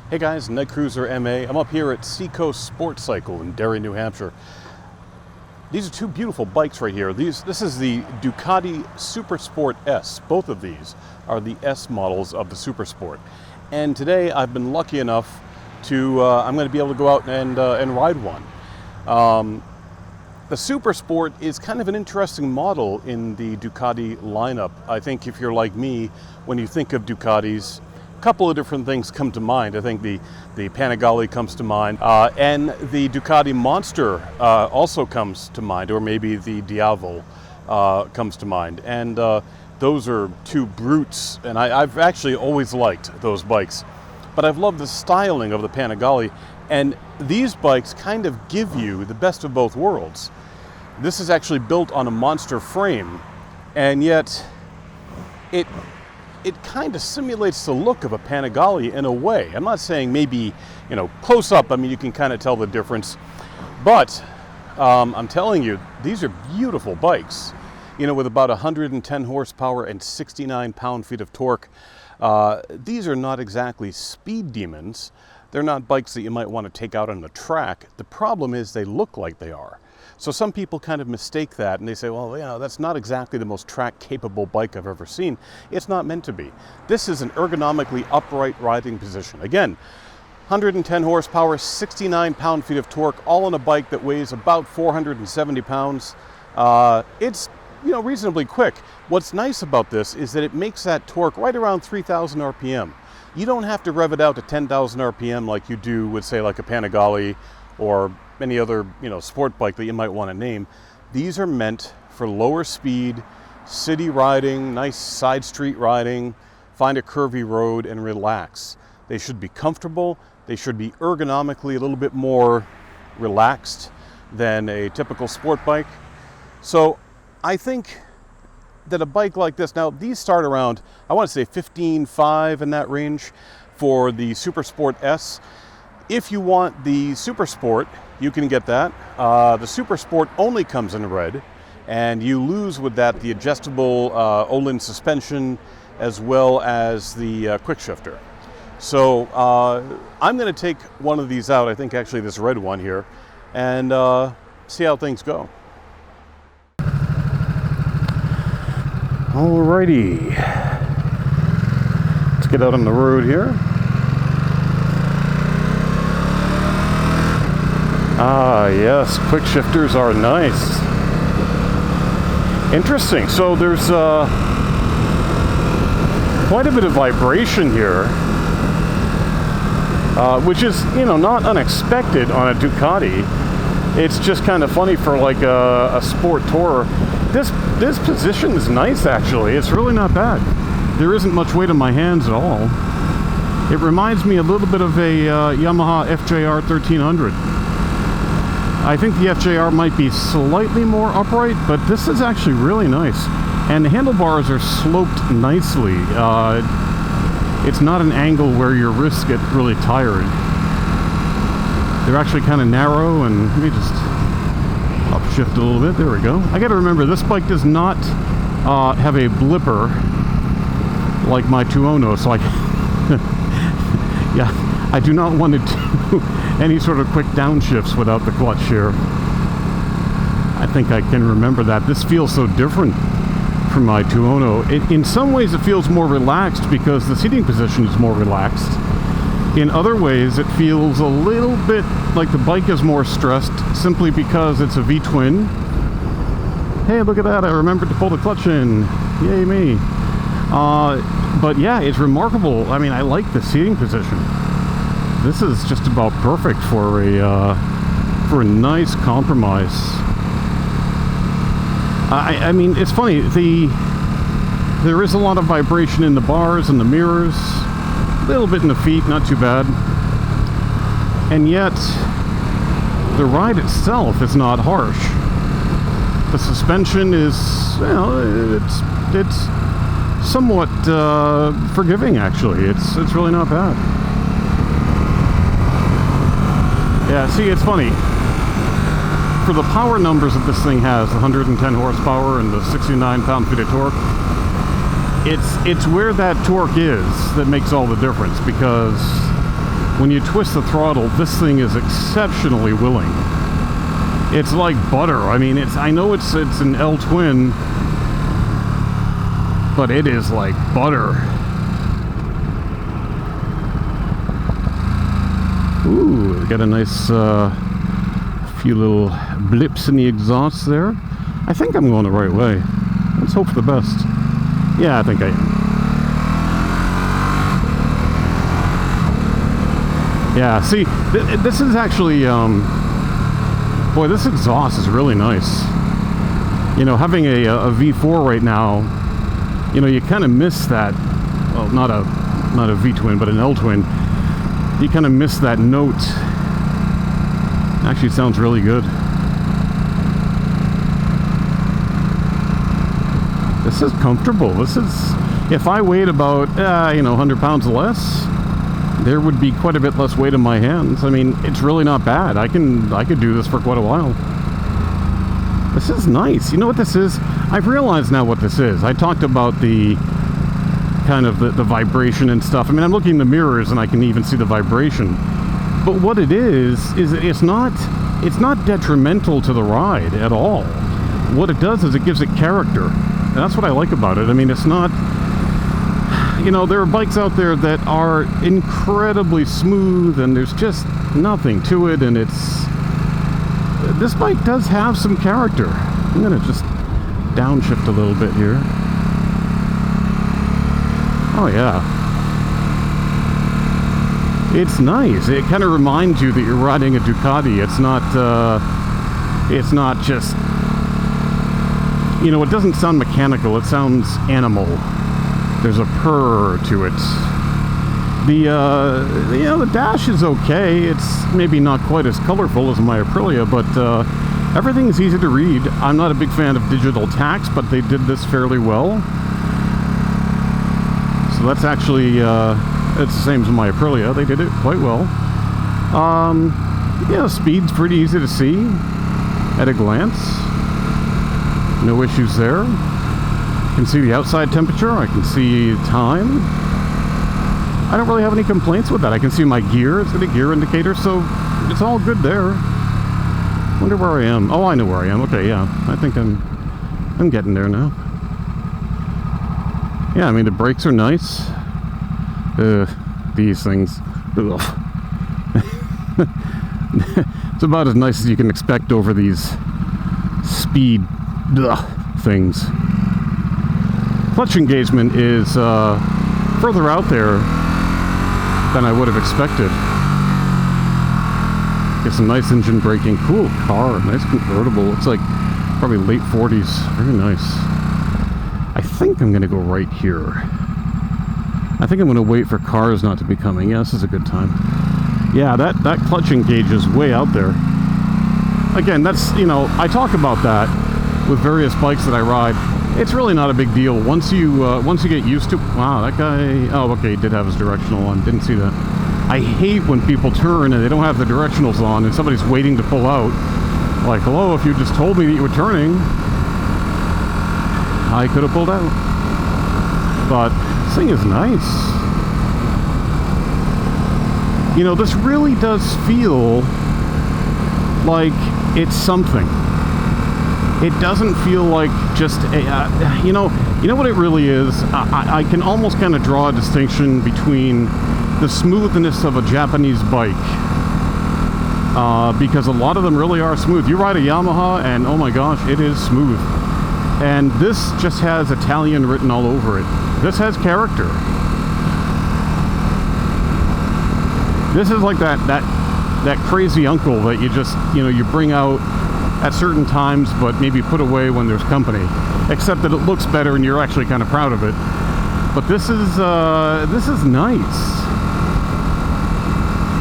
Hey guys, Night Cruiser MA. I'm up here at Seacoast Sport Cycle in Derry, New Hampshire. These are two beautiful bikes right here. This is the Ducati SuperSport S. Both of these are the S models of the SuperSport. And today I've been lucky enough to, I'm going to be able to go out and ride one. The SuperSport is kind of an interesting model in the Ducati lineup. I think if you're like me, when you think of Ducatis, a couple of different things come to mind. I think the Panigale comes to mind, and the Ducati Monster also comes to mind, or maybe the Diavolo comes to mind. And those are two brutes, and I've actually always liked those bikes. But I've loved the styling of the Panigale, and these bikes kind of give you the best of both worlds. This is actually built on a Monster frame, and yet it kind of simulates the look of a Panigale in a way. I'm not saying maybe, close up, I mean, you can kind of tell the difference. But I'm telling you, these are beautiful bikes. With about 110 horsepower and 69 pound-feet of torque. These are not exactly speed demons. They're not bikes that you might want to take out on the track. The problem is they look like they are. So some people kind of mistake that, and they say, well, that's not exactly the most track-capable bike I've ever seen. It's not meant to be. This is an ergonomically upright riding position. Again, 110 horsepower, 69 pound-feet of torque, all on a bike that weighs about 470 pounds. It's reasonably quick. What's nice about this is that it makes that torque right around 3,000 RPM. You don't have to rev it out to 10,000 RPM like you do with, say, like a Panigale or any other sport bike that you might want to name. These are meant for lower speed, city riding, nice side street riding, find a curvy road and relax. They should be comfortable. They should be ergonomically a little bit more relaxed than a typical sport bike. So I think that a bike like this, now these start around, I want to say 15.5 in that range for the SuperSport S. If you want the SuperSport, you can get that. The SuperSport only comes in red, and you lose with that the adjustable Olin suspension as well as the quick shifter. So I'm going to take one of these out, I think actually this red one here, and see how things go. Alrighty, let's get out on the road here. Ah, yes, quick shifters are nice. Interesting. So there's quite a bit of vibration here, which is, not unexpected on a Ducati. It's just kind of funny for like a sport tourer. This position is nice, actually. It's really not bad. There isn't much weight on my hands at all. It reminds me a little bit of a Yamaha FJR 1300. I think the FJR might be slightly more upright, but this is actually really nice. And the handlebars are sloped nicely. It's not an angle where your wrists get really tired. They're actually kind of narrow, and let me just upshift a little bit. There we go. I got to remember, this bike does not have a blipper like my Tuono, so yeah, I do not want to do any sort of quick downshifts without the clutch here. I think I can remember that. This feels so different from my Tuono. In some ways it feels more relaxed because the seating position is more relaxed. In other ways it feels a little bit like the bike is more stressed simply because it's a V-twin. Hey, look at that, I remembered to pull the clutch in. Yay me. But yeah, it's remarkable. I mean, I like the seating position. This is just about perfect for a nice compromise. I mean, it's funny. There is a lot of vibration in the bars and the mirrors, a little bit in the feet, not too bad. And yet, the ride itself is not harsh. The suspension is, it's somewhat forgiving, actually. It's really not bad. Yeah, see, it's funny. For the power numbers that this thing has, 110 horsepower and the 69 pound-feet of torque, it's where that torque is that makes all the difference, because when you twist the throttle, this thing is exceptionally willing. It's like butter. I mean, I know it's an L twin, but it is like butter. Ooh, got a nice few little blips in the exhaust there. I think I'm going the right way. Let's hope for the best. Yeah, I think I am. Yeah, see, this is actually, boy, this exhaust is really nice. You know, having a V4 right now, you know, you kind of miss that, well, not a V-twin, but an L-twin. You kind of miss that note. Actually, it sounds really good. This is comfortable. This is, if I weighed about, 100 pounds less, there would be quite a bit less weight in my hands. I mean, it's really not bad. I could do this for quite a while. This is nice. You know what this is? I've realized now what this is. I talked about the kind of the vibration and stuff. I mean, I'm looking in the mirrors and I can even see the vibration. But what it is it's not detrimental to the ride at all. What it does is it gives it character. And that's what I like about it. I mean, it's not, you know, there are bikes out there that are incredibly smooth and there's just nothing to it, and this bike does have some character. I'm gonna just downshift a little bit here. Oh yeah. It's nice. It kind of reminds you that you're riding a Ducati. It's not just, you know, it doesn't sound mechanical, it sounds animal. There's a purr to it. The dash is okay. It's maybe not quite as colorful as my Aprilia, but everything is easy to read. I'm not a big fan of digital tacks, but they did this fairly well. So that's actually, it's the same as my Aprilia. They did it quite well. Yeah, speed's pretty easy to see at a glance. No issues there. I can see the outside temperature. I can see time. I don't really have any complaints with that. I can see my gear. It's got a gear indicator, so it's all good there. Wonder where I am. Oh, I know where I am. Okay, yeah. I think I'm getting there now. Yeah, I mean, the brakes are nice. These things. Ugh. It's about as nice as you can expect over these speed things. Clutch engagement is further out there than I would have expected. Get some nice engine braking. Cool car. Nice convertible. It's like probably late 40s. Very nice. I think I'm going to go right here. I think I'm going to wait for cars not to be coming. Yeah, this is a good time. Yeah, that clutch engage is way out there. Again, that's, you know, I talk about that with various bikes that I ride. It's really not a big deal once you get used to. Wow, that guy. Oh, okay, he did have his directional on. Didn't see that. I hate when people turn and they don't have the directionals on and somebody's waiting to pull out. Like, hello, if you just told me that you were turning, I could have pulled out. But this thing is nice. You know, this really does feel like it's something. It doesn't feel like just a, you know what it really is? I can almost kind of draw a distinction between the smoothness of a Japanese bike, because a lot of them really are smooth. You ride a Yamaha and oh my gosh, it is smooth. And this just has Italian written all over it. This has character. This is like that crazy uncle that you just, you know, you bring out at certain times, but maybe put away when there's company. Except that it looks better and you're actually kind of proud of it. But this is nice.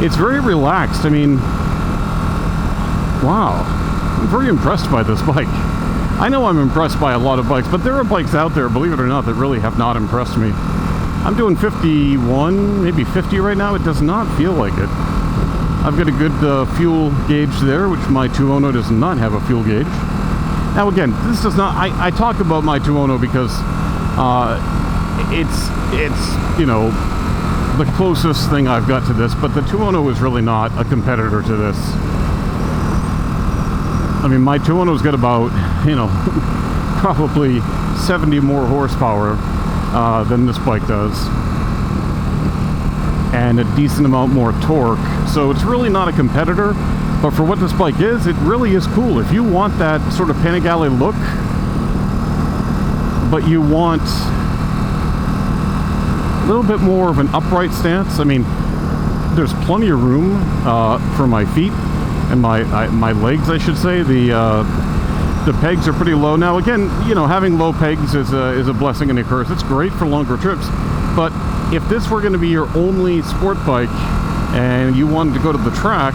It's very relaxed. I mean, wow. I'm very impressed by this bike. I know I'm impressed by a lot of bikes, but there are bikes out there, believe it or not, that really have not impressed me. I'm doing 51, maybe 50 right now. It does not feel like it. I've got a good fuel gauge there, which my 2.0 does not have a fuel gauge. Now again, this does not, I talk about my 2.0 because it's, you know, the closest thing I've got to this, but the 210 is really not a competitor to this. I mean, my 210's got about, you know, probably 70 more horsepower than this bike does, and a decent amount more torque, so it's really not a competitor. But for what this bike is, it really is cool. If you want that sort of Panigale look, but you want a little bit more of an upright stance, I mean, there's plenty of room for my feet and my legs, I should say. The pegs are pretty low. Now again, you know, having low pegs is a blessing and a curse. It's great for longer trips, but if this were going to be your only sport bike and you wanted to go to the track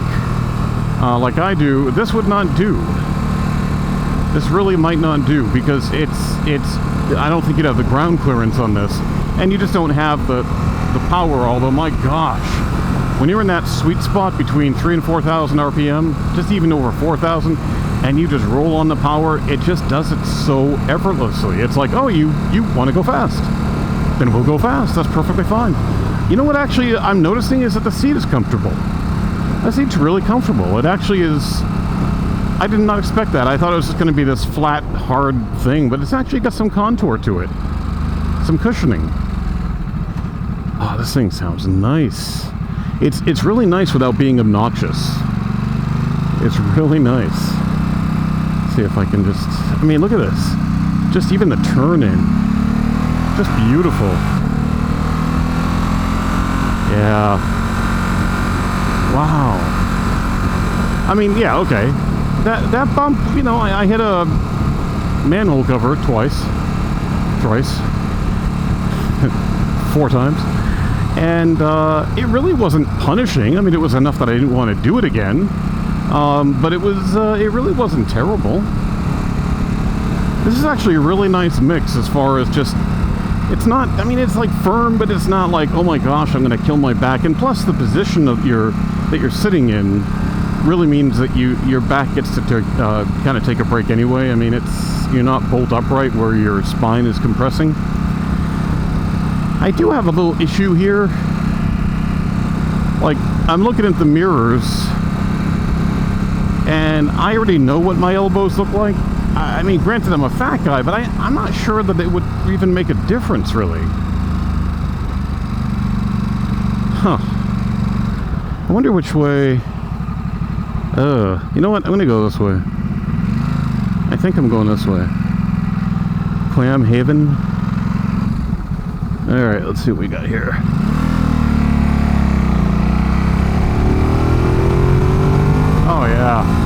like I do, this would not do. This really might not do, because I don't think you'd have the ground clearance on this, and you just don't have the power. Although, my gosh, when you're in that sweet spot between 3,000 and 4,000 RPM, just even over 4,000, and you just roll on the power, it just does it so effortlessly. It's like, oh, you want to go fast, then we'll go fast. That's perfectly fine. You know what actually I'm noticing is that the seat is comfortable. The seat's really comfortable. It actually is. I did not expect that. I thought it was just going to be this flat, hard thing, but it's actually got some contour to it. Some cushioning. Oh, this thing sounds nice. It's really nice without being obnoxious. It's really nice. Let's see if I can just... I mean, look at this. Just even the turn in. Just beautiful. Yeah. Wow. I mean, yeah, okay. That bump, you know, I hit a manhole cover thrice, 4 times, and it really wasn't punishing. I mean, it was enough that I didn't want to do it again, but it really wasn't terrible. This is actually a really nice mix as far as just, it's not, I mean, it's like firm, but it's not like, oh my gosh, I'm going to kill my back. And plus the position of that you're sitting in really means that your back gets to kind of take a break anyway. I mean, you're not bolt upright where your spine is compressing. I do have a little issue here. Like, I'm looking at the mirrors, and I already know what my elbows look like. I mean, granted, I'm a fat guy, but I'm not sure that it would even make a difference, really. Huh. I wonder which way... you know what? I'm gonna go this way. I think I'm going this way. Clam Haven. Alright, let's see what we got here. Oh, yeah.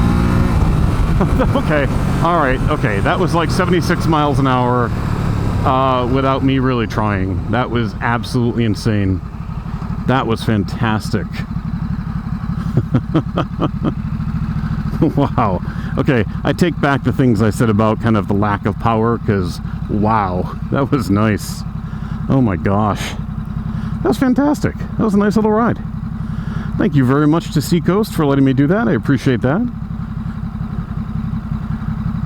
Okay. Alright, okay. That was like 76 miles an hour without me really trying. That was absolutely insane. That was fantastic. Wow. Okay, I take back the things I said about kind of the lack of power, because wow, that was nice. Oh my gosh. That was fantastic. That was a nice little ride. Thank you very much to Seacoast for letting me do that. I appreciate that.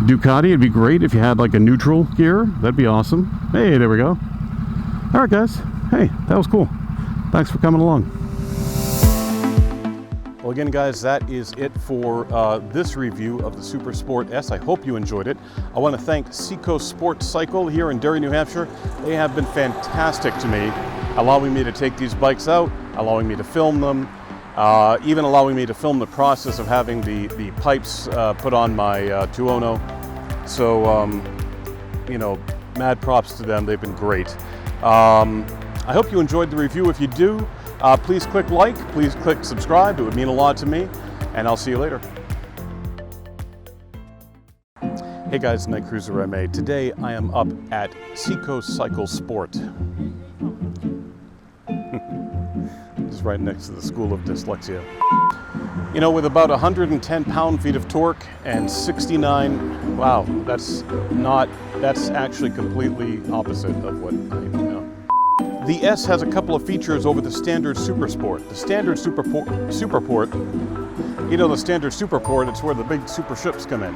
Ducati, it'd be great if you had like a neutral gear. That'd be awesome. Hey, there we go. All right, guys. Hey, that was cool. Thanks for coming along. Well, again, guys, that is it for this review of the SuperSport S. I hope you enjoyed it. I want to thank Seacoast Sport Cycle here in Derry, New Hampshire. They have been fantastic to me, allowing me to take these bikes out, allowing me to film them, even allowing me to film the process of having the pipes put on my 210. So, you know, mad props to them. They've been great. I hope you enjoyed the review. If you do, please click like, please click subscribe. It would mean a lot to me, and I'll see you later. Hey guys, Night Cruiser MA. Today I am up at Seacoast Cycle Sport. Just right next to the School of Dyslexia. You know, with about 110 pound-feet of torque and 69, wow, that's actually completely opposite of what I know. The S has a couple of features over the standard SuperSport. The standard Superport, you know, the standard Superport, it's where the big super ships come in.